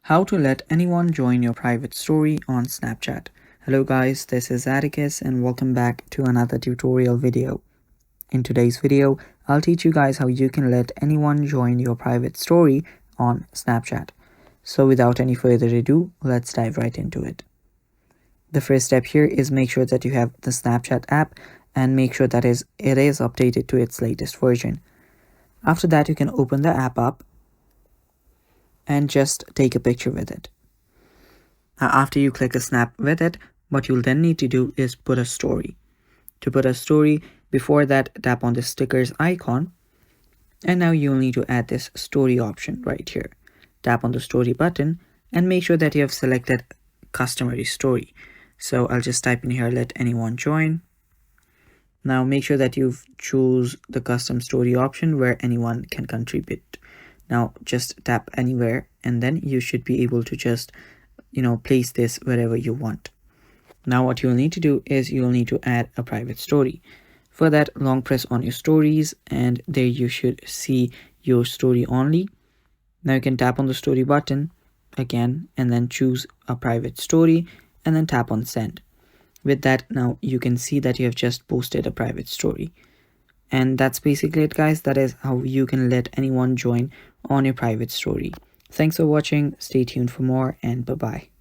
How to let anyone join your private story on Snapchat. Hello guys, this is Atticus and welcome back to another tutorial video. In today's video, I'll teach you guys how you can let anyone join your private story on Snapchat. So without any further ado, let's dive right into it. The first step here is make sure that you have the Snapchat app and make sure that it is updated to its latest version. After that, you can open the app up and just take a picture with it. Now, after you click a snap with it, what you'll then need to do is put a story. To put a story, before that, tap on the stickers icon. And now you'll need to add this story option right here. Tap on the story button and make sure that you have selected customary story. So I'll just type in here, let anyone join. Now make sure that you've choose the custom story option where anyone can contribute. Now just tap anywhere and then you should be able to just place this wherever you want. Now what you'll need to do is you'll need to add a private story. For that, long press on your stories and there you should see your story only. Now you can tap on the story button again and then choose a private story and then tap on send. With that, now you can see that you have just posted a private story. And that's basically it, guys. That is how you can let anyone join on your private story. Thanks for watching. Stay tuned for more and bye-bye.